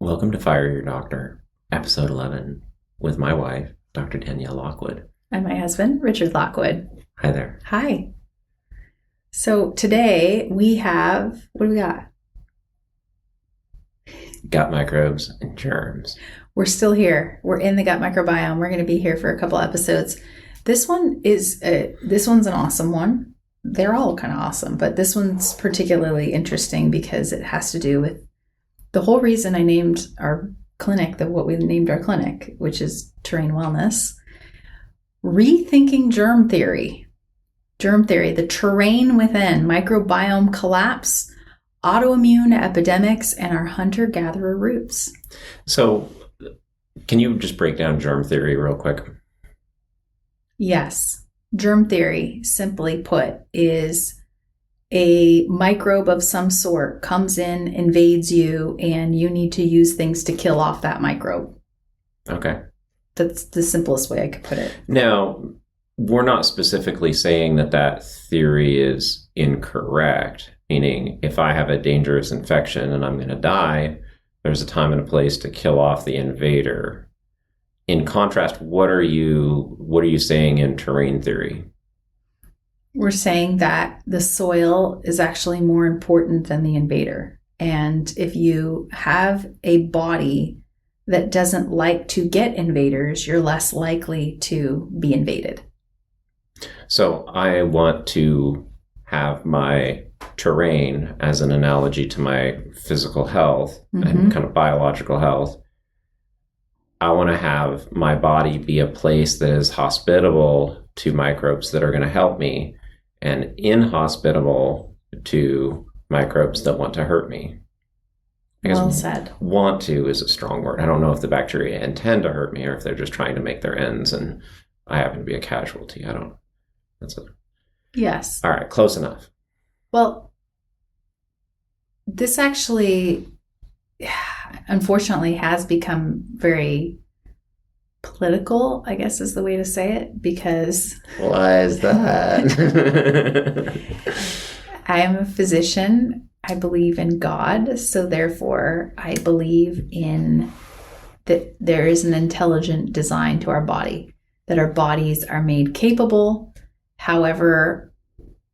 Welcome to Fire Your Doctor, episode 11, with my wife, Dr. Danielle Lockwood. And my husband, Richard Lockwood. Hi there. Hi. So today we have, what do we got? Gut microbes and germs. We're still here. We're in the gut microbiome. We're going to be here for a couple episodes. This one's an awesome one. They're all kind of awesome, but this one's particularly interesting because it has to do with the whole reason I named our clinic, what we named our clinic, which is Terrain Wellness. Rethinking germ theory. Germ theory, the terrain within, microbiome collapse, autoimmune epidemics, and our hunter-gatherer roots. So, can you just break down germ theory real quick? Yes. Germ theory, simply put, is a microbe of some sort comes in, invades you, and you need to use things to kill off that microbe. Okay. That's the simplest way I could put it. Now, we're not specifically saying that theory is incorrect, meaning if I have a dangerous infection and I'm going to die, there's a time and a place to kill off the invader. In contrast, what are you saying in terrain theory? We're saying that the soil is actually more important than the invader. And if you have a body that doesn't like to get invaders, you're less likely to be invaded. So I want to have my terrain as an analogy to my physical health and kind of biological health. I want to have my body be a place that is hospitable to microbes that are going to help me and inhospitable to microbes that want to hurt me. Well said. Want to is a strong word. I don't know if the bacteria intend to hurt me or if they're just trying to make their ends and I happen to be a casualty. I don't. That's it. Yes. All right. Close enough. Well, this actually, unfortunately, has become very political, I guess is the way to say it, because... Why is that? I am a physician. I believe in God, so therefore I believe in that there is an intelligent design to our body, that our bodies are made capable. However,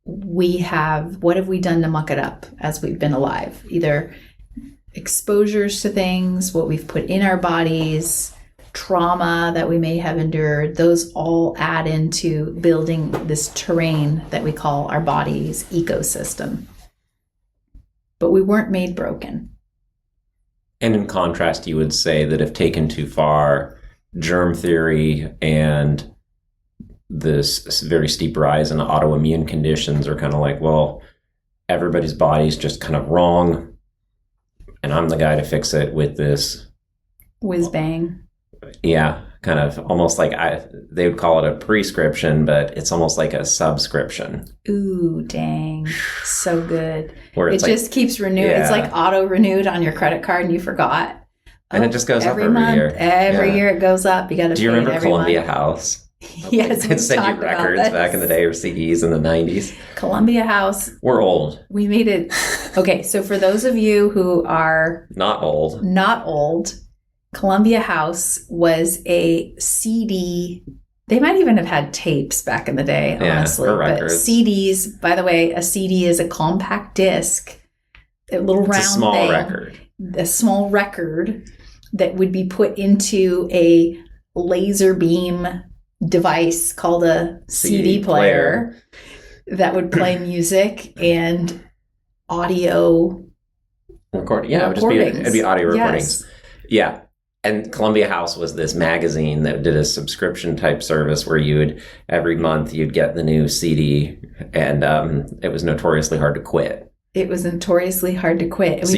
what have we done to muck it up as we've been alive? Either exposures to things, what we've put in our bodies, trauma that we may have endured, those all add into building this terrain that we call our body's ecosystem. But we weren't made broken. And in contrast, you would say that if taken too far, germ theory and this very steep rise in autoimmune conditions are kind of like, well, everybody's body's just kind of wrong, and I'm the guy to fix it with this whiz bang. Yeah, kind of almost like they would call it a prescription, but it's almost like a subscription. Ooh, dang. So good. Where it just keeps renewing. Yeah. It's like auto-renewed on your credit card and you forgot. And it just goes up every month, year. Every year it goes up. You got to pay it every month. Do you remember Columbia House? Yes, it sent you records back in the day, or CDs in the 90s. Columbia House. We're old. We made it. Okay, so for those of you who are... Not old. Columbia House was a CD. They might even have had tapes back in the day, honestly. Or but records. CDs, by the way, a CD is a compact disc, a little round a small thing, record. A small record that would be put into a laser beam device called a CD player that would play music and audio recording. Yeah, it'd be audio recordings. Yes. Yeah. And Columbia House was this magazine that did a subscription type service where every month you'd get the new CD, and it was notoriously hard to quit. It was notoriously hard to quit. And so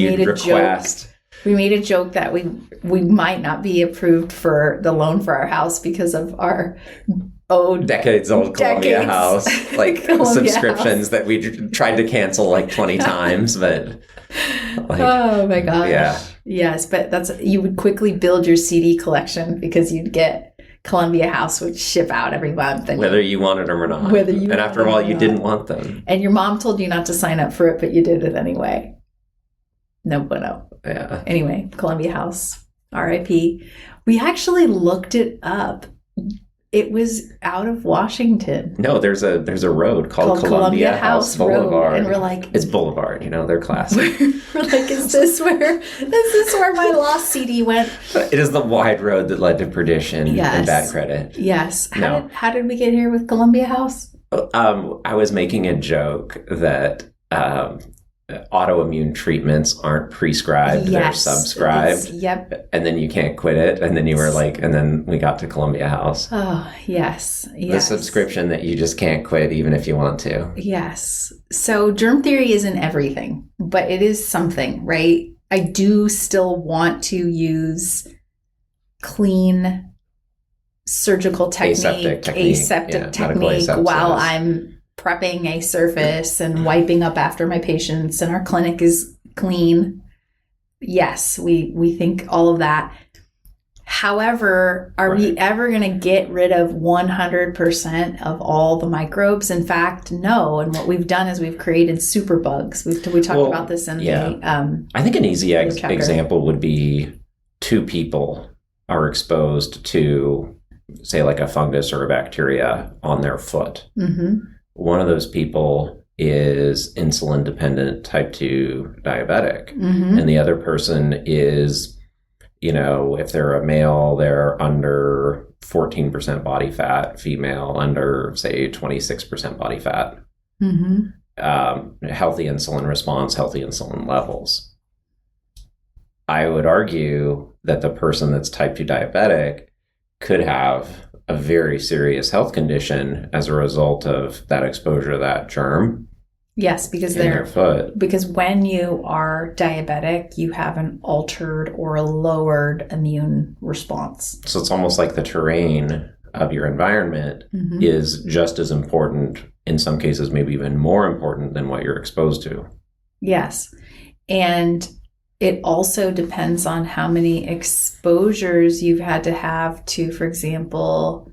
we made a joke that we might not be approved for the loan for our house because of our decades old Columbia House, like Columbia subscriptions House. That we tried to cancel like 20 times, but oh my gosh. Yeah. Yes, but you would quickly build your CD collection because you'd get Columbia House would ship out every month. And whether you wanted them or not. And after a while, you didn't want them. And your mom told you not to sign up for it, but you did it anyway. No bueno. Yeah. Anyway, Columbia House, RIP. We actually looked it up. It was out of Washington. No, there's a road called Columbia House Boulevard. Road, and we're like, it's Boulevard, they're classic. we're like, is this where my lost CD went? It is the wide road that led to perdition and bad credit. Yes. How did we get here with Columbia House? I was making a joke that autoimmune treatments aren't prescribed, they're subscribed. Yep. And then you can't quit it. And then you were like, and then we got to Columbia House. Oh, yes. The subscription that you just can't quit even if you want to. Yes. So germ theory isn't everything, but it is something, right? I do still want to use clean surgical technique, aseptic technique while I'm prepping a surface and wiping up after my patients, and our clinic is clean. Yes, we think all of that. However, are we ever going to get rid of 100% of all the microbes? In fact, no. And what we've done is we've created superbugs. We talked about this in the I think an easy example would be two people are exposed to, say, like a fungus or a bacteria on their foot. Mm-hmm. One of those people is insulin dependent type 2 diabetic. Mm-hmm. And the other person is, if they're a male, they're under 14% body fat, female under, say, 26% body fat. Mm-hmm. Healthy insulin response, healthy insulin levels. I would argue that the person that's type 2 diabetic could have a very serious health condition as a result of that exposure to that germ. Yes, because their foot. Because when you are diabetic, you have an altered or a lowered immune response. So it's almost like the terrain of your environment is just as important, in some cases maybe even more important than what you're exposed to. Yes. And it also depends on how many exposures you've had to have to, for example,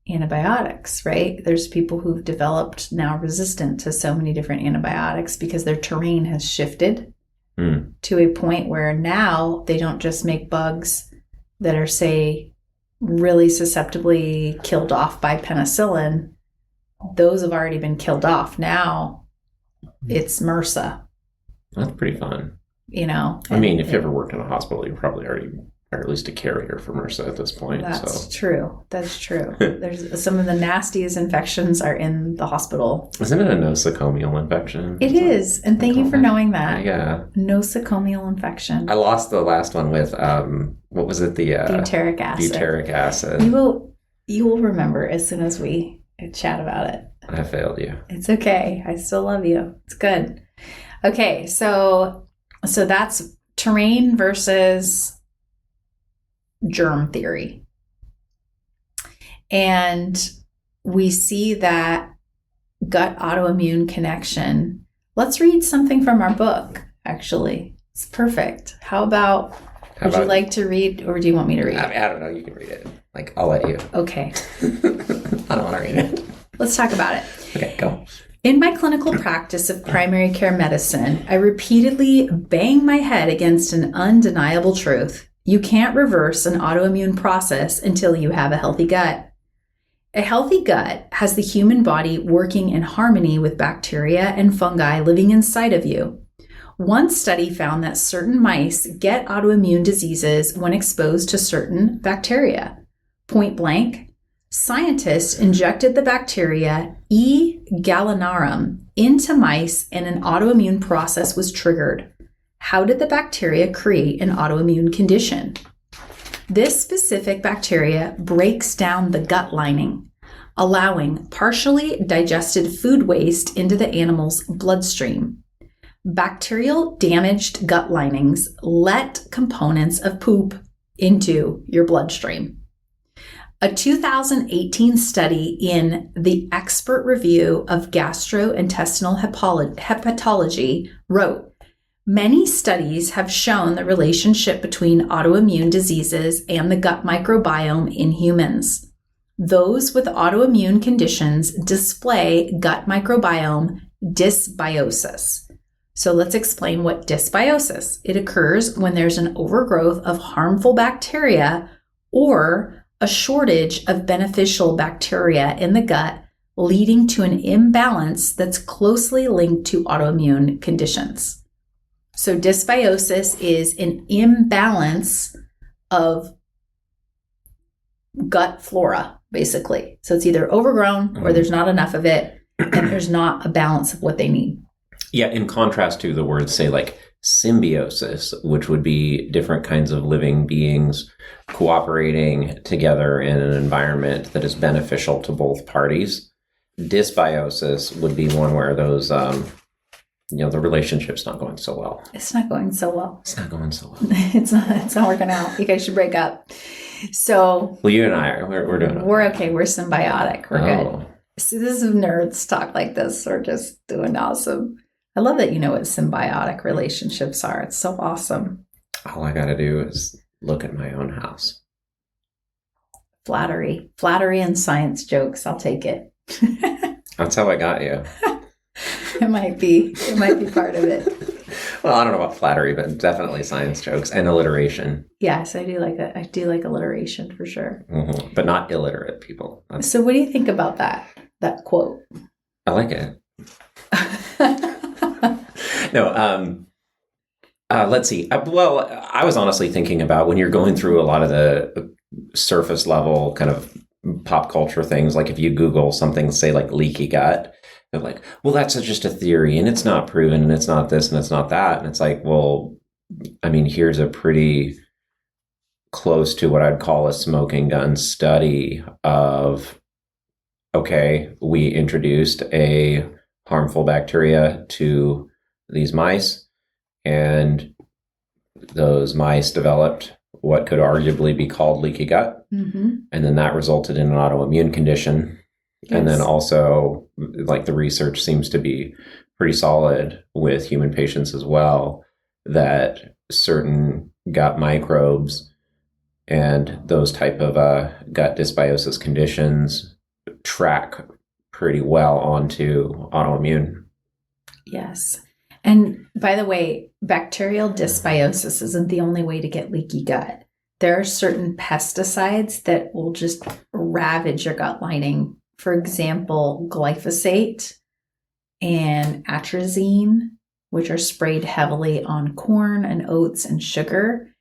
antibiotics, right? There's people who've developed now resistant to so many different antibiotics because their terrain has shifted to a point where now they don't just make bugs that are, say, really susceptibly killed off by penicillin. Those have already been killed off. Now it's MRSA. That's pretty fun. I mean, if you ever worked in a hospital, you probably already are at least a carrier for MRSA at this point. That's true. There's some of the nastiest infections are in the hospital. Isn't it a nosocomial infection? It is. And thank you for knowing that. Yeah. Nosocomial infection. I lost the last one with, what was it? The butyric acid. Butyric acid. You will remember as soon as we chat about it. I failed you. It's okay. I still love you. It's good. Okay. So that's terrain versus germ theory. And we see that gut autoimmune connection. Let's read something from our book, actually. It's perfect. Would you like to read, or do you want me to read? I don't know. You can read it. I'll let you. Okay. I don't want to read it. Let's talk about it. Okay, go. In my clinical practice of primary care medicine, I repeatedly bang my head against an undeniable truth. You can't reverse an autoimmune process until you have a healthy gut. A healthy gut has the human body working in harmony with bacteria and fungi living inside of you. One study found that certain mice get autoimmune diseases when exposed to certain bacteria. Point blank, scientists injected the bacteria E. gallinarum into mice and an autoimmune process was triggered. How did the bacteria create an autoimmune condition? This specific bacteria breaks down the gut lining, allowing partially digested food waste into the animal's bloodstream. Bacterial damaged gut linings let components of poop into your bloodstream. A 2018 study in the Expert Review of Gastrointestinal Hepatology wrote, many studies have shown the relationship between autoimmune diseases and the gut microbiome in humans. Those with autoimmune conditions display gut microbiome dysbiosis. So let's explain what dysbiosis. It occurs when there's an overgrowth of harmful bacteria or a shortage of beneficial bacteria in the gut, leading to an imbalance that's closely linked to autoimmune conditions. So dysbiosis is an imbalance of gut flora, basically. So it's either overgrown or there's not enough of it, and there's not a balance of what they need. Yeah, in contrast to the word, say, like symbiosis, which would be different kinds of living beings cooperating together in an environment that is beneficial to both parties. Dysbiosis would be one where those, the relationship's not going so well. It's not going so well. It's not going so well. It's not working out. You guys should break up. So, well, you and I, we're doing okay. We're okay. We're symbiotic. We're good. So this is nerds talk like this. We're just doing awesome. I love that you know what symbiotic relationships are. It's so awesome. All I got to do is look at my own house. Flattery and science jokes. I'll take it. That's how I got you. It might be part of it. Well, I don't know about flattery, but definitely science jokes and alliteration. Yes, I do like that. I do like alliteration for sure. Mm-hmm. But not illiterate people. So what do you think about that quote? I like it. No, let's see. Well, I was honestly thinking about when you're going through a lot of the surface level kind of pop culture things, like if you Google something, say like leaky gut, they're like, well, that's just a theory and it's not proven and it's not this and it's not that. And it's like, well, I mean, here's a pretty close to what I'd call a smoking gun study of, okay, we introduced a harmful bacteria to these mice, and those mice developed what could arguably be called leaky gut. Mm-hmm. And then that resulted in an autoimmune condition. Yes. And then also, like, the research seems to be pretty solid with human patients as well, that certain gut microbes and those type of gut dysbiosis conditions track pretty well onto autoimmune. Yes. And by the way, bacterial dysbiosis isn't the only way to get leaky gut. There are certain pesticides that will just ravage your gut lining. For example, glyphosate and atrazine, which are sprayed heavily on corn and oats and sugar,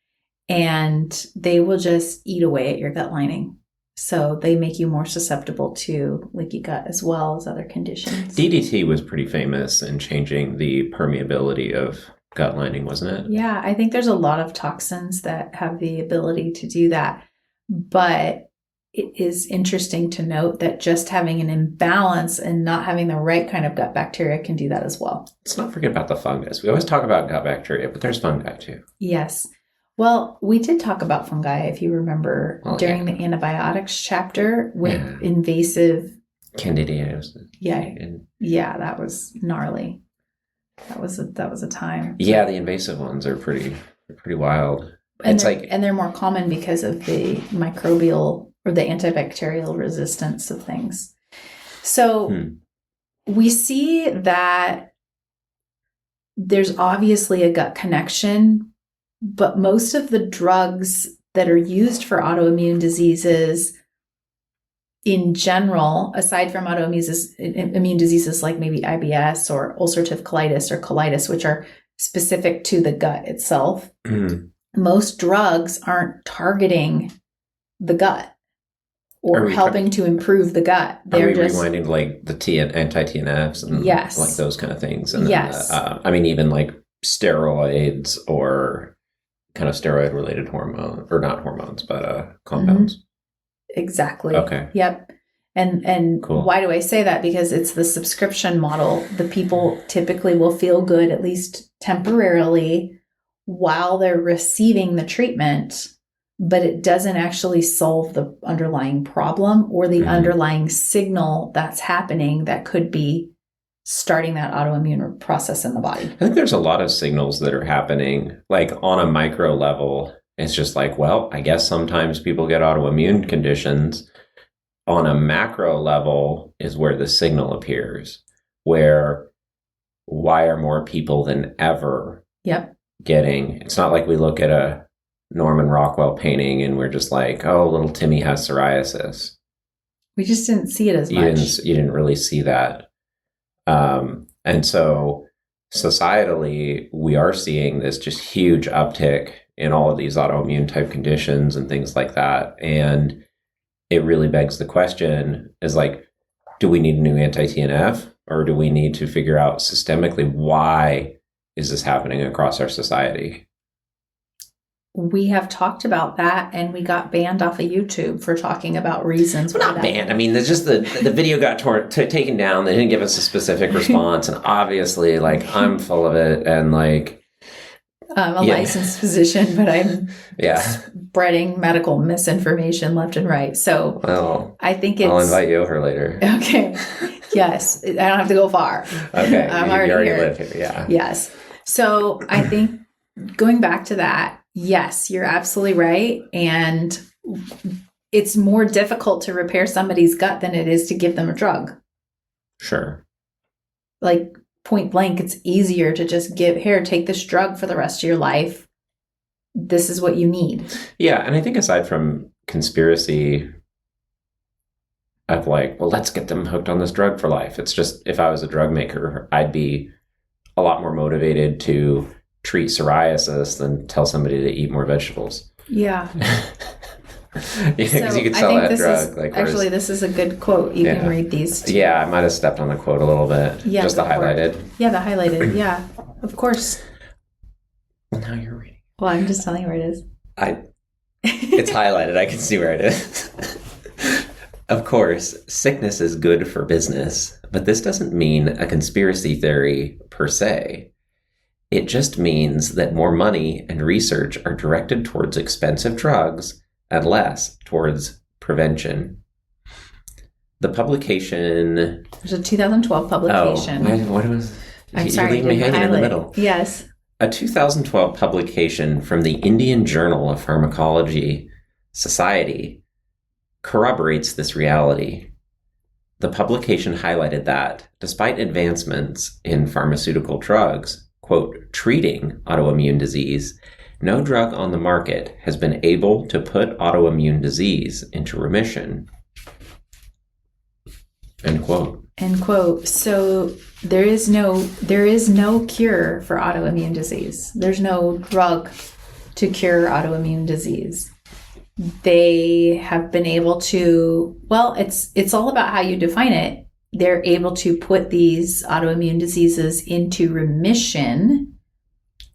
and they will just eat away at your gut lining. So they make you more susceptible to leaky gut as well as other conditions. DDT was pretty famous in changing the permeability of gut lining, wasn't it? Yeah, I think there's a lot of toxins that have the ability to do that. But it is interesting to note that just having an imbalance and not having the right kind of gut bacteria can do that as well. Let's not forget about the fungus. We always talk about gut bacteria, but there's fungi too. Yes. Well, we did talk about fungi, if you remember, during the antibiotics chapter with invasive candidiasis. Yeah, that was gnarly. That was a time. Yeah, the invasive ones are pretty wild. And they're more common because of the microbial or the antibacterial resistance of things. So we see that there's obviously a gut connection, but most of the drugs that are used for autoimmune diseases in general, aside from autoimmune diseases like maybe IBS or ulcerative colitis or colitis, which are specific to the gut itself, most drugs aren't targeting the gut or helping to improve the gut. They're just rewinding like the anti-TNFs and like those kind of things. And then, even like steroids or kind of steroid related hormone, or not hormones, but compounds. Exactly. Okay. Yep. And cool. Why do I say that? Because it's the subscription model. The people typically will feel good, at least temporarily, while they're receiving the treatment, but it doesn't actually solve the underlying problem or the underlying signal that's happening that could be starting that autoimmune process in the body. I think there's a lot of signals that are happening, like on a micro level. It's just like, well, I guess sometimes people get autoimmune conditions. On a macro level is where the signal appears, where why are more people than ever Yep. getting, it's not like we look at a Norman Rockwell painting and we're just like, oh, little Timmy has psoriasis. We just didn't see it as much. You didn't really see that. And so societally, we are seeing this just huge uptick in all of these autoimmune type conditions and things like that. And it really begs the question is like, do we need a new anti-TNF, or do we need to figure out systemically why is this happening across our society? We have talked about that, and we got banned off of YouTube for talking about reasons. Well, not banned. I mean, there's just the video got taken down. They didn't give us a specific response, and obviously, like, I'm full of it, and like, I'm a licensed physician, but I'm spreading medical misinformation left and right. So, well, I think I'll invite you over later. Okay. Yes, I don't have to go far. Okay, I'm already here. Live here. Yeah. Yes. So I think going back to that. Yes, you're absolutely right. And it's more difficult to repair somebody's gut than it is to give them a drug. Sure. Like point blank, it's easier to just take this drug for the rest of your life. This is what you need. Yeah. And I think aside from conspiracy of like, well, let's get them hooked on this drug for life. It's just, if I was a drug maker, I'd be a lot more motivated to treat psoriasis than tell somebody to eat more vegetables. Yeah. Because you could sell that drug. Actually, this is a good quote. You can read these too. Yeah, I might have stepped on the quote a little bit. Yeah, just the highlighted. Yeah, the highlighted. Yeah, of course. Well, now you're reading. Well, I'm just telling you where it is. It's highlighted. I can see where it is. Of course, sickness is good for business, but this doesn't mean a conspiracy theory per se. It just means that more money and research are directed towards expensive drugs and less towards prevention. The publication... There's a 2012 publication. I'm sorry, you leave me hanging in the middle. Yes. A 2012 publication from the Indian Journal of Pharmacology Society corroborates this reality. The publication highlighted that, despite advancements in pharmaceutical drugs, quote, treating autoimmune disease, no drug on the market has been able to put autoimmune disease into remission. End quote. End quote. So there is no cure for autoimmune disease. There's no drug to cure autoimmune disease. They have been able to, well, it's all about how you define it. They're able to put these autoimmune diseases into remission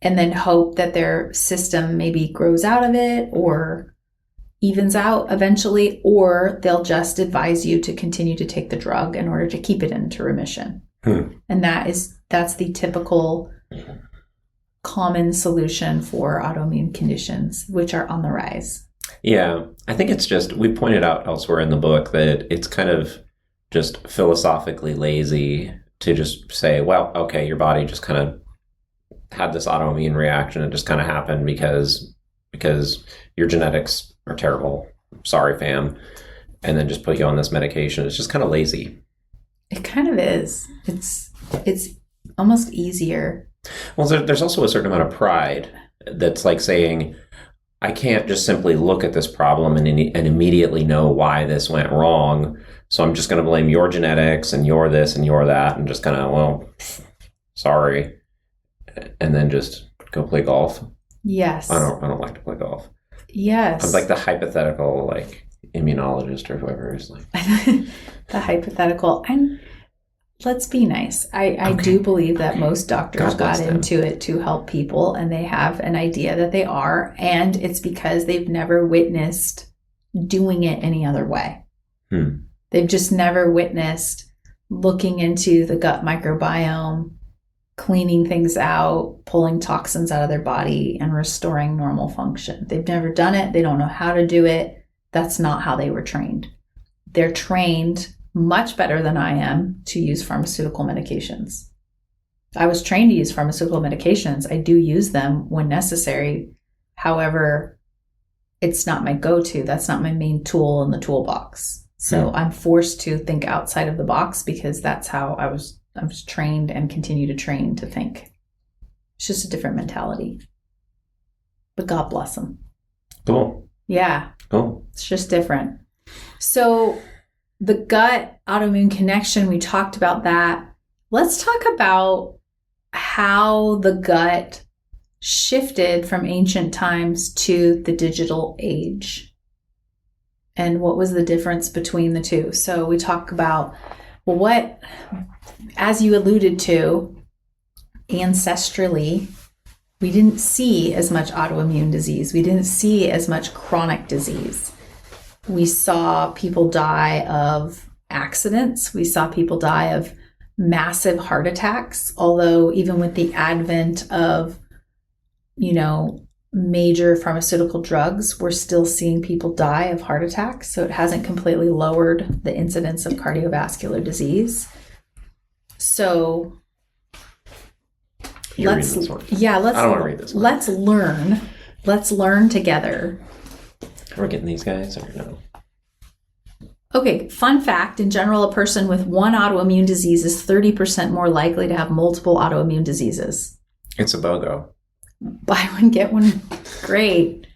and then hope that their system maybe grows out of it or evens out eventually, or they'll just advise you to continue to take the drug in order to keep it into remission. And that's the typical common solution for autoimmune conditions, which are on the rise. Yeah, I think it's just, we pointed out elsewhere in the book that it's kind of just philosophically lazy to just say, well, okay, your body just kind of had this autoimmune reaction. It just kind of happened because your genetics are terrible. Sorry, fam. And then just put you on this medication. It's just kind of lazy. It kind of is. It's almost easier. Well, there's also a certain amount of pride that's like saying, I can't just simply look at this problem and immediately know why this went wrong. So I'm just going to blame your genetics and your this and your that and just kind of, well, sorry. And then just go play golf. Yes. I don't like to play golf. Yes. I'm like the hypothetical like immunologist or whoever is like. The hypothetical. Let's be nice. I do believe that most doctors got into it to help people, and they have an idea that they are, and it's because they've never witnessed doing it any other way. They've just never witnessed looking into the gut microbiome, cleaning things out, pulling toxins out of their body, and restoring normal function. They've never done it. They don't know how to do it. That's not how they were trained. They're trained much better than I am to use pharmaceutical medications. I was trained to use pharmaceutical medications. I do use them when necessary. However, it's not my go-to. That's not my main tool in the toolbox. So I'm forced to think outside of the box because that's how I was I've trained and continue to train to think. It's just a different mentality. But God bless them. Cool. Yeah. Cool. It's just different. So the gut autoimmune connection, we talked about that. Let's talk about how the gut shifted from ancient times to the digital age. And what was the difference between the two? So we talk about, well, what, as you alluded to, ancestrally, we didn't see as much autoimmune disease. We didn't see as much chronic disease. We saw people die of accidents. We saw people die of massive heart attacks. Although even with the advent of, major pharmaceutical drugs, we're still seeing people die of heart attacks. So it hasn't completely lowered the incidence of cardiovascular disease. So You're reading this one. Yeah, I don't want to read this one. Let's learn. Let's learn together. We're getting these guys or no? Okay, fun fact. In general, a person with one autoimmune disease is 30% more likely to have multiple autoimmune diseases. It's a BOGO. Buy one, get one. Great.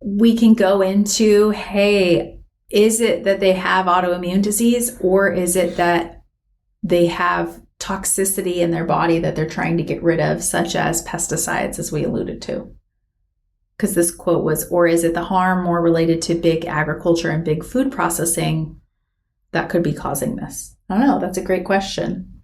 We can go into, hey, is it that they have autoimmune disease, or is it that they have toxicity in their body that they're trying to get rid of, such as pesticides, as we alluded to? Because this quote was, or is it the harm more related to big agriculture and big food processing that could be causing this? I don't know. That's a great question.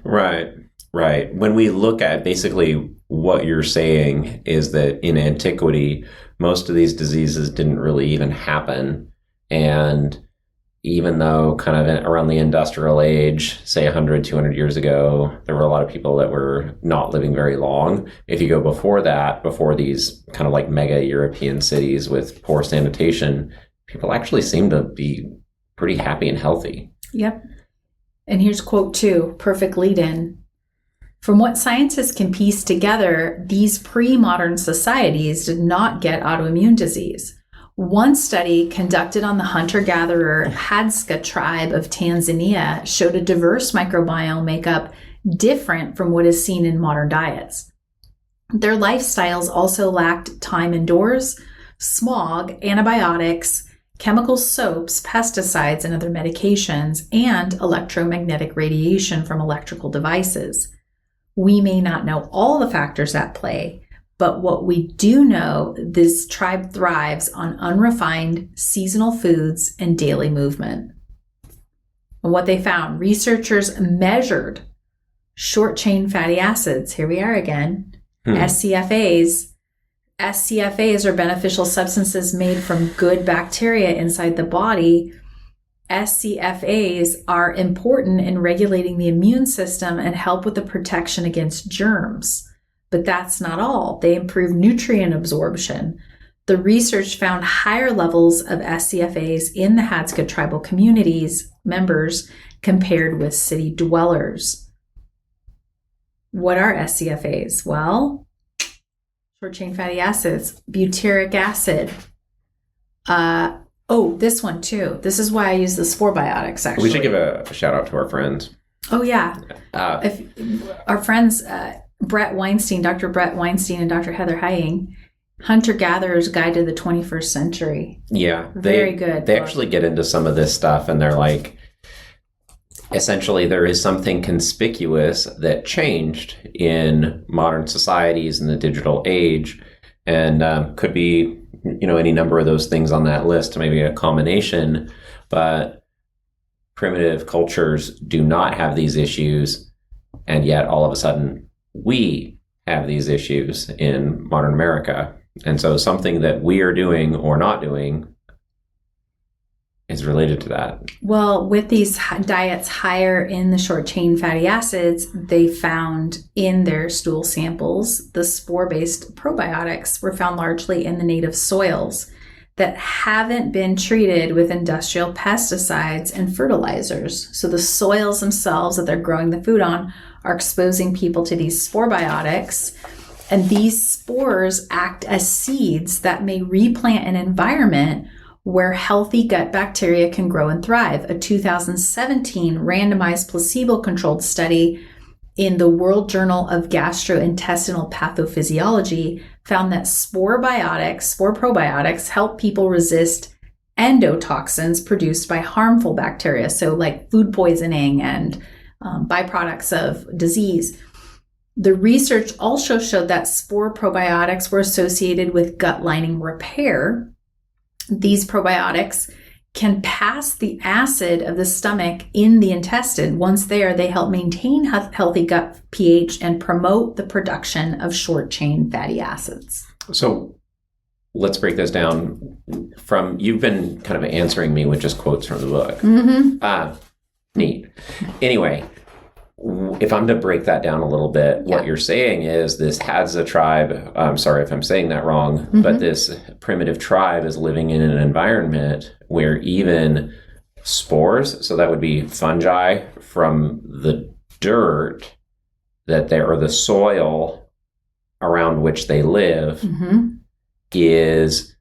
Right. When we look at basically what you're saying is that in antiquity, most of these diseases didn't really even happen. And even though kind of around the industrial age, say 100, 200 years ago, there were a lot of people that were not living very long. If you go before that, before these kind of like mega European cities with poor sanitation, people actually seem to be pretty happy and healthy. Yep. And here's quote 2, perfect lead in. From what scientists can piece together, these pre-modern societies did not get autoimmune disease. One study conducted on the hunter-gatherer Hadza tribe of Tanzania showed a diverse microbiome makeup different from what is seen in modern diets. Their lifestyles also lacked time indoors, smog, antibiotics, chemical soaps, pesticides, and other medications, and electromagnetic radiation from electrical devices. We may not know all the factors at play, but what we do know, this tribe thrives on unrefined seasonal foods and daily movement. And what they found, researchers measured short-chain fatty acids. Here we are again. SCFAs. SCFAs are beneficial substances made from good bacteria inside the body. SCFAs are important in regulating the immune system and help with the protection against germs. But that's not all. They improve nutrient absorption. The research found higher levels of SCFAs in the Hadza tribal communities members compared with city dwellers. What are SCFAs? Well, short-chain fatty acids, butyric acid. This one too. This is why I use the spore biotics, actually. We should give a shout out to our friends. Oh, yeah. If our friends, Brett Weinstein, Dr. Brett Weinstein and Dr. Heather Hying, Hunter-Gatherer's Guide to the 21st Century. Yeah. Very good. They actually get into some of this stuff, and they're like, essentially, there is something conspicuous that changed in modern societies in the digital age, and could be, any number of those things on that list, maybe a combination, but primitive cultures do not have these issues, and yet all of a sudden we have these issues in modern America. And so something that we are doing or not doing is related to that. Well, with these diets higher in the short-chain fatty acids, they found in their stool samples, the spore-based probiotics were found largely in the native soils that haven't been treated with industrial pesticides and fertilizers. So the soils themselves that they're growing the food on are exposing people to these spore biotics. And these spores act as seeds that may replant an environment where healthy gut bacteria can grow and thrive. A 2017 randomized placebo-controlled study in the World Journal of Gastrointestinal Pathophysiology found that spore probiotics help people resist endotoxins produced by harmful bacteria, so like food poisoning and byproducts of disease. The research also showed that spore probiotics were associated with gut lining repair. These probiotics can pass the acid of the stomach in the intestine. Once there, they help maintain healthy gut pH and promote the production of short-chain fatty acids. So let's break this down. You've been kind of answering me with just quotes from the book. Mm-hmm. Neat. Anyway, if I'm to break that down a little bit, what you're saying is this Hadza tribe, I'm sorry if I'm saying that wrong, but this primitive tribe is living in an environment where even spores, so that would be fungi from the dirt or the soil around which they live, is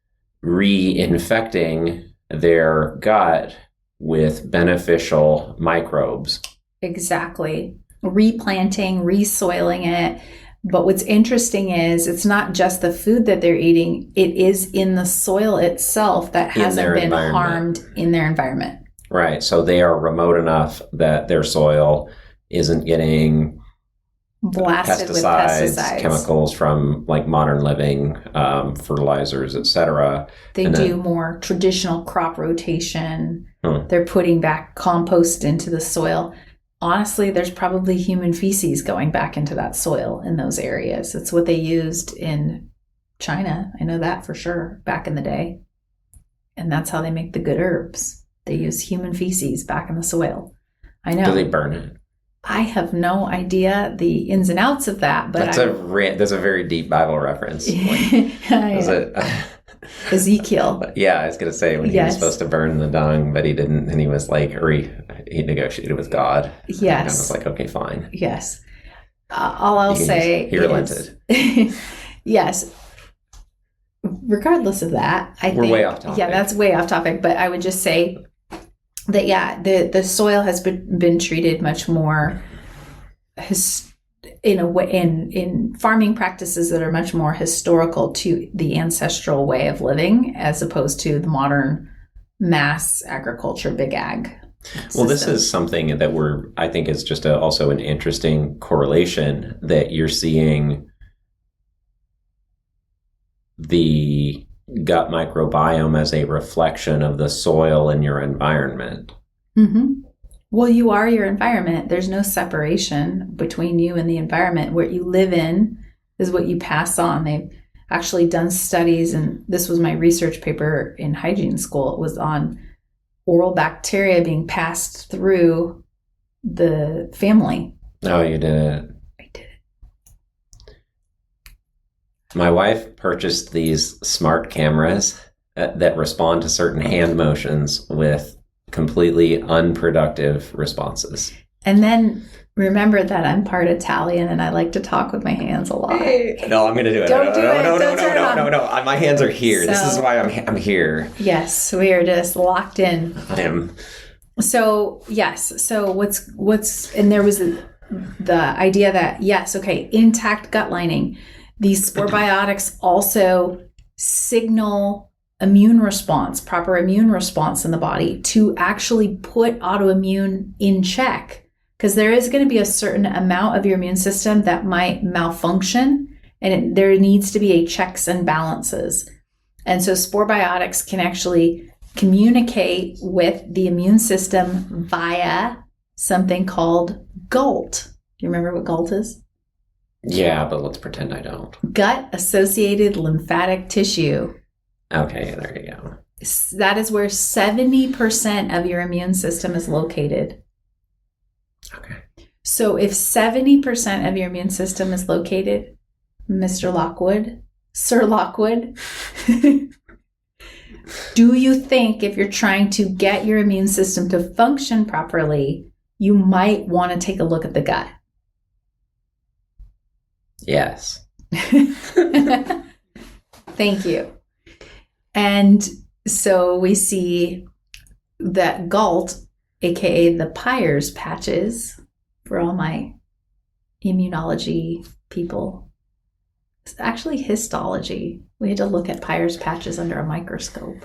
reinfecting their gut with beneficial microbes. Exactly. Replanting, resoiling it. But what's interesting is it's not just the food that they're eating, it is in the soil itself that hasn't been harmed in their environment. Right. So they are remote enough that their soil isn't getting blasted with pesticides, chemicals from like modern living, fertilizers, etc. They do more traditional crop rotation. They're putting back compost into the soil. Honestly, there's probably human feces going back into that soil in those areas. It's what they used in China. I know that for sure, back in the day. And that's how they make the good herbs. They use human feces back in the soil. I know. Do they burn it? I have no idea the ins and outs of that. But that's a very deep Bible reference. Ezekiel. Yeah, I was going to say when he was supposed to burn the dung, but he didn't, and he was like, he negotiated with God. Yes. And I was like, okay, fine. Yes. All I'll say he relented. Yes. Regardless of that, we're way off topic. Yeah, that's way off topic. But I would just say that, the soil has been treated much more in a way in farming practices that are much more historical to the ancestral way of living as opposed to the modern mass agriculture, big ag system. Well, this is something that I think is just also an interesting correlation that you're seeing the gut microbiome as a reflection of the soil in your environment. Mm-hmm. Well, you are your environment. There's no separation between you and the environment. What you live in is what you pass on. They've actually done studies, and this was my research paper in hygiene school. It was on oral bacteria being passed through the family. Oh, you did it. I did it. My wife purchased these smart cameras that respond to certain hand motions with completely unproductive responses. And then remember that I'm part Italian and I like to talk with my hands a lot. No, I'm going to do it. Don't do it. No. My hands are here. This is why I'm here. Yes, we are just locked in. I am. So, yes. So and there was the idea that, yes, okay, intact gut lining. These spore biotics also signal proper immune response in the body to actually put autoimmune in check. Because there is going to be a certain amount of your immune system that might malfunction, and there needs to be a checks and balances. And so spore biotics can actually communicate with the immune system via something called GALT. Do you remember what GALT is? Yeah, but let's pretend I don't. Gut-associated lymphatic tissue. Okay, there you go. That is where 70% of your immune system is located. Okay. So if 70% of your immune system is located, Mr. Lockwood, Sir Lockwood, do you think if you're trying to get your immune system to function properly, you might want to take a look at the gut? Yes. Thank you. And So we see that GALT, aka the Peyer's patches, for all my immunology people, it's actually histology. We had to look at Peyer's patches under a microscope.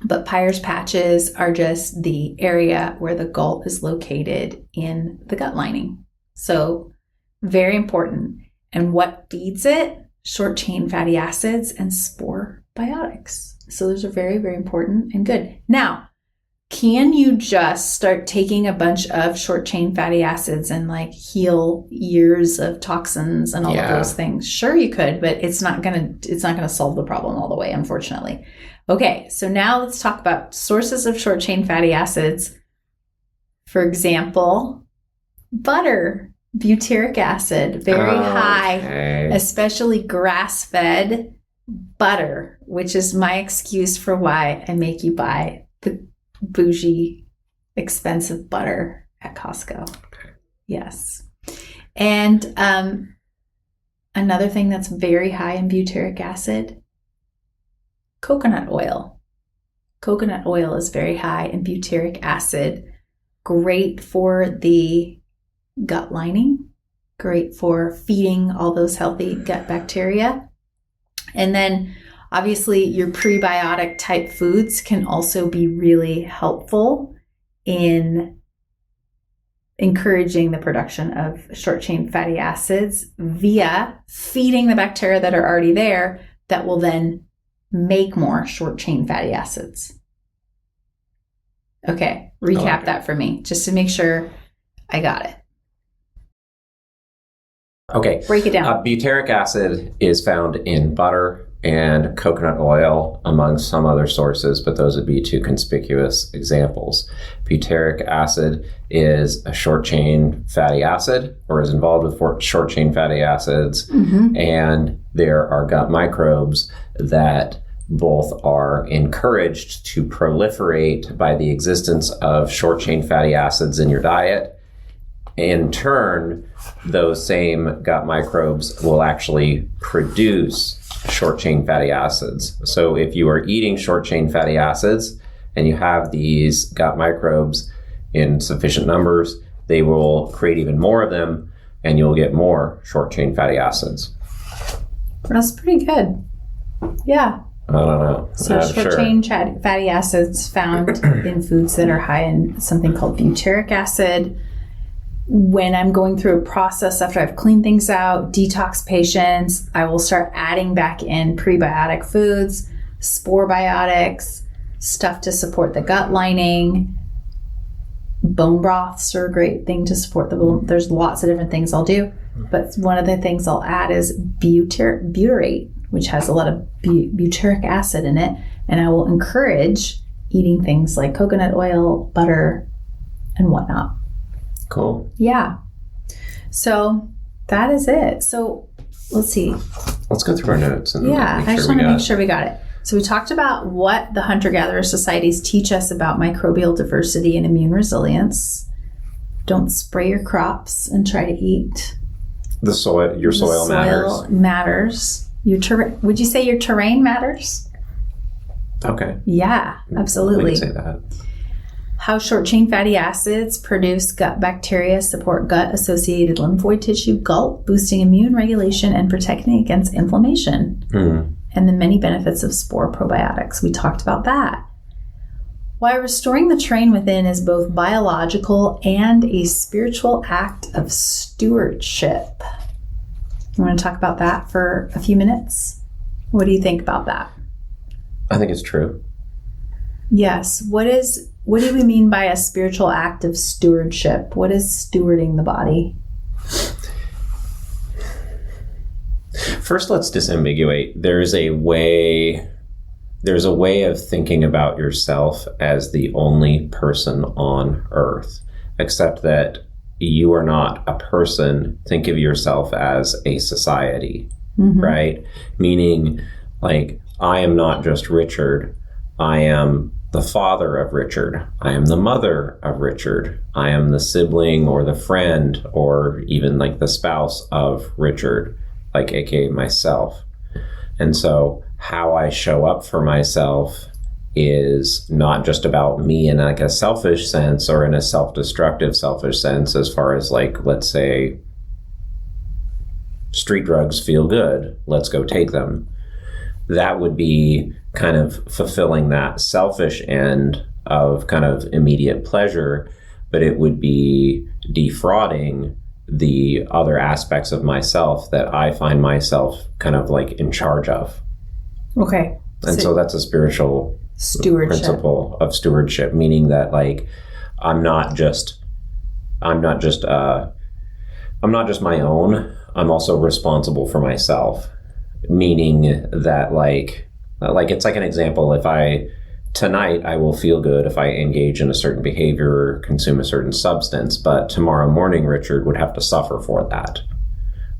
But Peyer's patches are just the area where the GALT is located in the gut lining. So very important. And what feeds it? Short chain fatty acids and spore biotics. So those are very, very important and good. Now, can you just start taking a bunch of short chain fatty acids and like heal years of toxins and all of those things? Sure, you could, but it's not gonna solve the problem all the way, unfortunately. Okay, so now let's talk about sources of short chain fatty acids. For example, butter, butyric acid, very high, especially grass-fed butter, which is my excuse for why I make you buy the bougie, expensive butter at Costco. Okay. Yes. And another thing that's very high in butyric acid, coconut oil. Coconut oil is very high in butyric acid. Great for the gut lining, great for feeding all those healthy gut bacteria. And then obviously your prebiotic type foods can also be really helpful in encouraging the production of short chain fatty acids via feeding the bacteria that are already there that will then make more short chain fatty acids. Okay, recap that for me, just to make sure I got it. Okay. Break it down. Butyric acid is found in butter and coconut oil, among some other sources, but those would be two conspicuous examples. Butyric acid is a short-chain fatty acid, or is involved with short-chain fatty acids, and there are gut microbes that both are encouraged to proliferate by the existence of short-chain fatty acids in your diet. In turn, those same gut microbes will actually produce short-chain fatty acids. So if you are eating short-chain fatty acids and you have these gut microbes in sufficient numbers, they will create even more of them and you'll get more short-chain fatty acids. That's pretty good. Yeah. I don't know. So short-chain fatty acids found in foods that are high in something called butyric acid. When I'm going through a process after I've cleaned things out, detox patients, I will start adding back in prebiotic foods, spore biotics, stuff to support the gut lining. Bone broths are a great thing to support the bone. There's lots of different things I'll do, but one of the things I'll add is butyrate, which has a lot of butyric acid in it, and I will encourage eating things like coconut oil, butter, and whatnot. Cool. Yeah. So that is it. So let's see. Let's go through our notes. And I just want to make sure we got it. So we talked about what the hunter-gatherer societies teach us about microbial diversity and immune resilience. Don't spray your crops and try to eat. The soil, your soil matters. Matters. Would you say your terrain matters? Okay. Yeah, absolutely. We can say that. How short-chain fatty acids produce gut bacteria, support gut-associated lymphoid tissue, GALT, boosting immune regulation and protecting against inflammation. And the many benefits of spore probiotics. We talked about that. Why restoring the terrain within is both biological and a spiritual act of stewardship. You want to talk about that for a few minutes? What do you think about that? I think it's true. Yes. What do we mean by a spiritual act of stewardship? What is stewarding the body? First, let's disambiguate. There's a way of thinking about yourself as the only person on earth, except that you are not a person. Think of yourself as a society, right? Meaning, like, I am not just Richard. I am the father of Richard. I am the mother of Richard. I am the sibling or the friend or even like the spouse of Richard, like aka myself. And so how I show up for myself is not just about me in like a selfish sense or in a self-destructive selfish sense, as far as like, let's say, street drugs feel good, let's go take them. That would be kind of fulfilling that selfish end of kind of immediate pleasure, but it would be defrauding the other aspects of myself that I find myself kind of like in charge of. Okay. And so that's a spiritual stewardship principle of stewardship, meaning that like I'm not just my own, I'm also responsible for myself. Meaning that like it's like an example, if tonight I will feel good if I engage in a certain behavior or consume a certain substance, but tomorrow morning Richard would have to suffer for that.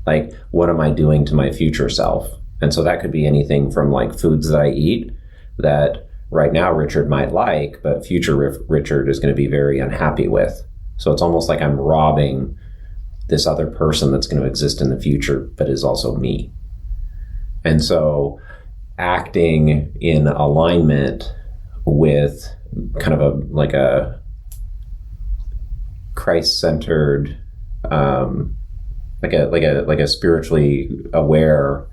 Like, what am I doing to my future self? And so that could be anything from like foods that I eat that right now Richard might like, but future Richard is going to be very unhappy with. So it's almost like I'm robbing this other person that's going to exist in the future, but is also me. And so acting in alignment with kind of a Christ-centered, like a spiritually aware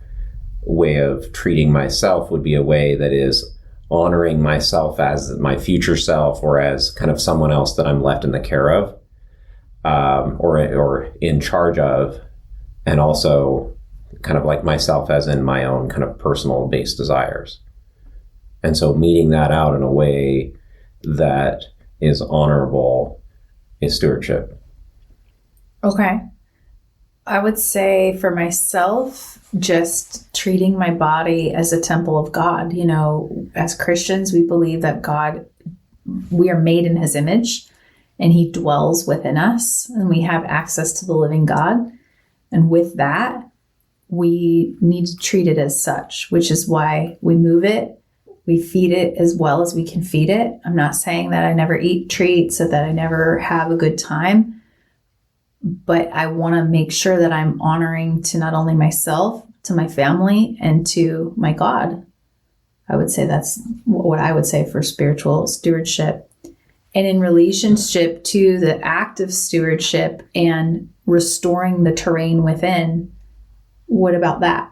way of treating myself would be a way that is honoring myself as my future self or as kind of someone else that I'm left in the care of, or in charge of, and also kind of like myself as in my own kind of personal based desires. And so meeting that out in a way that is honorable is stewardship. Okay. I would say for myself, just treating my body as a temple of God. You know, as Christians, we believe that we are made in his image and he dwells within us and we have access to the living God. And with that, we need to treat it as such, which is why we move it. We feed it as well as we can feed it. I'm not saying that I never eat treats or that I never have a good time, but I want to make sure that I'm honoring to not only myself, to my family, and to my God. I would say that's what I would say for spiritual stewardship. And in relationship to the act of stewardship and restoring the terrain within, what about that?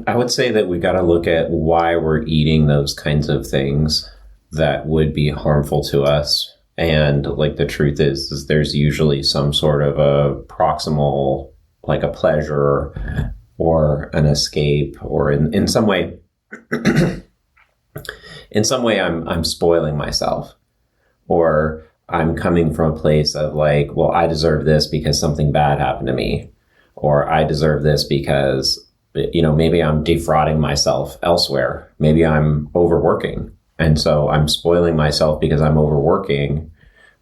I would say that we got to look at why we're eating those kinds of things that would be harmful to us. And like the truth is there's usually some sort of a proximal, like a pleasure or an escape, or in some way, I'm spoiling myself, or I'm coming from a place of like, well, I deserve this because something bad happened to me, or I deserve this because, you know, maybe I'm defrauding myself elsewhere. Maybe I'm overworking. And so I'm spoiling myself because I'm overworking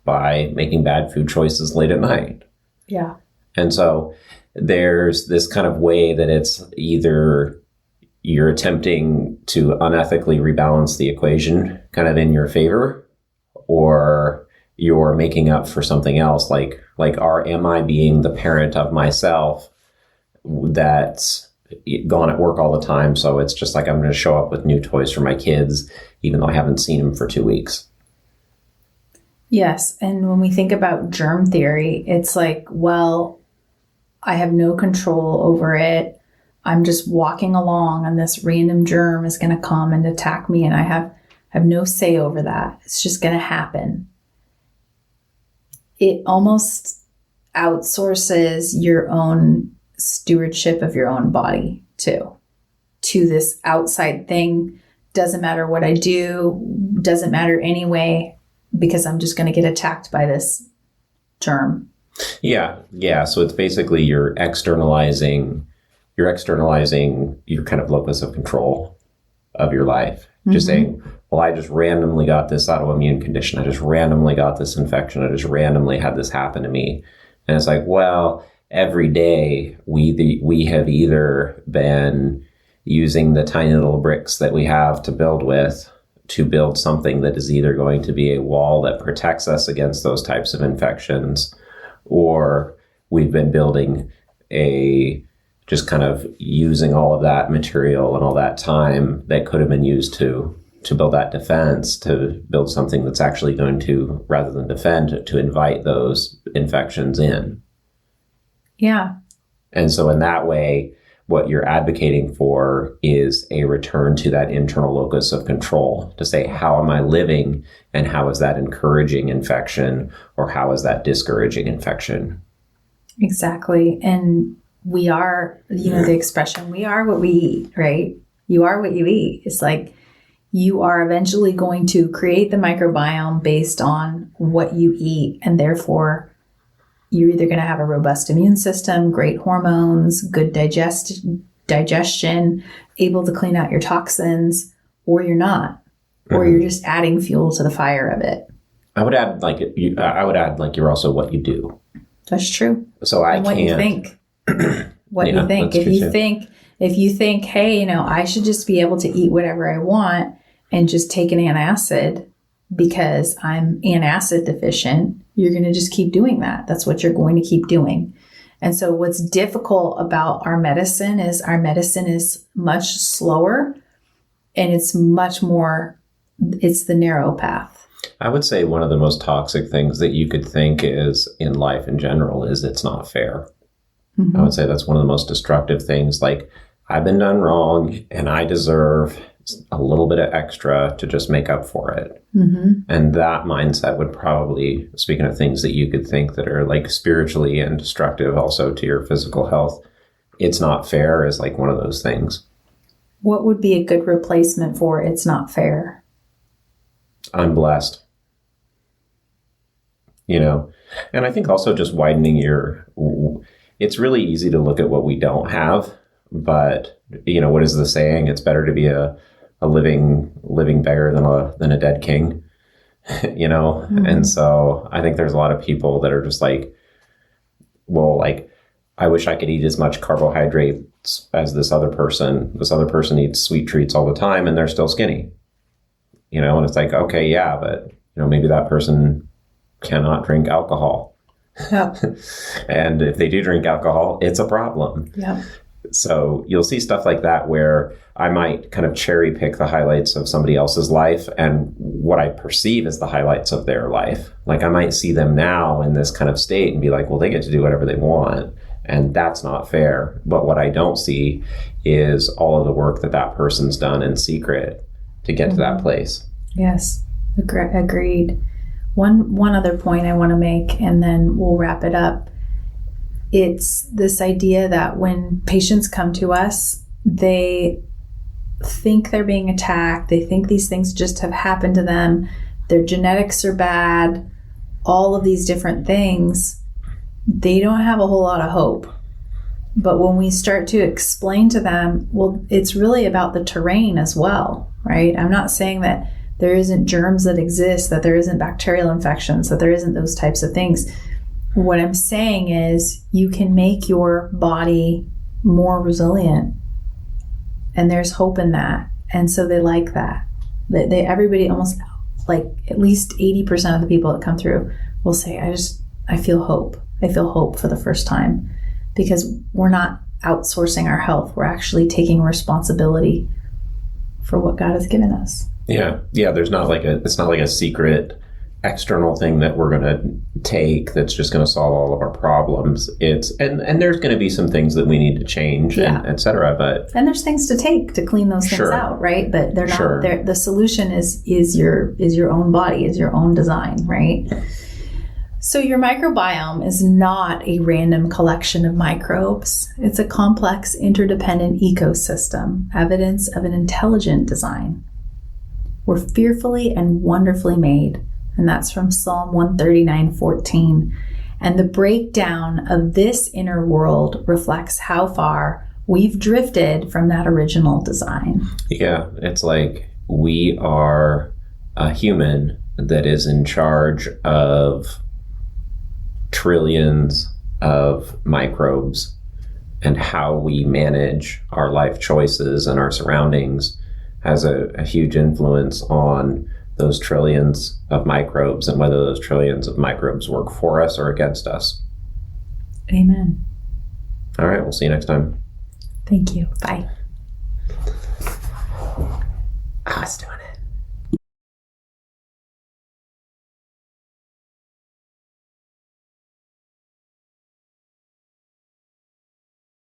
by making bad food choices late at night. Yeah. And so there's this kind of way that it's either you're attempting to unethically rebalance the equation kind of in your favor, or you're making up for something else. Am I being the parent of myself that's gone at work all the time? So it's just like, I'm going to show up with new toys for my kids, even though I haven't seen them for 2 weeks. Yes. And when we think about germ theory, it's like, well, I have no control over it. I'm just walking along and this random germ is going to come and attack me. And I have no say over that. It's just going to happen. It almost outsources your own stewardship of your own body to this outside thing. Doesn't matter what I do, doesn't matter anyway, because I'm just going to get attacked by this germ. Yeah. So it's basically you're externalizing your kind of locus of control of your life. Mm-hmm. Just saying, well, I just randomly got this autoimmune condition. I just randomly got this infection. I just randomly had this happen to me. And it's like, well, every day we have either been using the tiny little bricks that we have to build with to build something that is either going to be a wall that protects us against those types of infections, or we've been building a just kind of using all of that material and all that time that could have been used to build that defense, to build something that's actually going to, rather than defend, to invite those infections in. Yeah. And so in that way, what you're advocating for is a return to that internal locus of control, to say, how am I living, and how is that encouraging infection, or how is that discouraging infection? Exactly. And we are, the expression, we are what we eat, right? You are what you eat. It's like you are eventually going to create the microbiome based on what you eat. And therefore, you're either going to have a robust immune system, great hormones, good digestion, able to clean out your toxins, or you're not, or you're just adding fuel to the fire of it. I would add you're also what you do. That's true. So and what you think. What you think. If you think, hey, I should just be able to eat whatever I want and just take an antacid because I'm antacid deficient, you're going to just keep doing that. That's what you're going to keep doing. And so what's difficult about our medicine is much slower, and it's the narrow path. I would say one of the most toxic things that you could think is in life in general is it's not fair. Mm-hmm. I would say that's one of the most destructive things. Like, I've been done wrong and I deserve a little bit of extra to just make up for it. Mm-hmm. And that mindset would probably, speaking of things that you could think that are like spiritually and destructive also to your physical health, it's not fair is like one of those things. What would be a good replacement for it's not fair? I'm blessed. And I think also just widening it's really easy to look at what we don't have, but what is the saying? It's better to be a living beggar than a dead king, Mm-hmm. And so I think there's a lot of people that are just like, well, like, I wish I could eat as much carbohydrates as this other person. This other person eats sweet treats all the time and they're still skinny, and it's like, okay, yeah, but maybe that person cannot drink alcohol. Yep. And if they do drink alcohol, it's a problem. Yeah. So you'll see stuff like that where I might kind of cherry pick the highlights of somebody else's life and what I perceive as the highlights of their life. Like, I might see them now in this kind of state and be like, well, they get to do whatever they want. And that's not fair. But what I don't see is all of the work that person's done in secret to get to that place. Yes. Agreed. One other point I want to make, and then we'll wrap it up. It's this idea that when patients come to us, they think they're being attacked. They think these things just have happened to them. Their genetics are bad. All of these different things. They don't have a whole lot of hope. But when we start to explain to them, well, it's really about the terrain as well, right? I'm not saying that there isn't germs that exist, that there isn't bacterial infections, that there isn't those types of things. What I'm saying is you can make your body more resilient, and there's hope in that. And so they like that. Everybody, almost like at least 80% of the people that come through will say, I feel hope. I feel hope for the first time, because we're not outsourcing our health. We're actually taking responsibility for what God has given us. Yeah. It's not like a secret external thing that we're going to take that's just going to solve all of our problems. And there's going to be some things that we need to change, and et cetera. And there's things to take to clean those things out, right? But they're not there. The solution is your own body, is your own design, right? So your microbiome is not a random collection of microbes. It's a complex, interdependent ecosystem, evidence of an intelligent design. We're fearfully and wonderfully made. And that's from Psalm 139:14. And the breakdown of this inner world reflects how far we've drifted from that original design. Yeah, it's like we are a human that is in charge of trillions of microbes, and how we manage our life choices and our surroundings has a huge influence on those trillions of microbes and whether those trillions of microbes work for us or against us. Amen. All right, we'll see you next time. Thank you. Bye. I was doing it.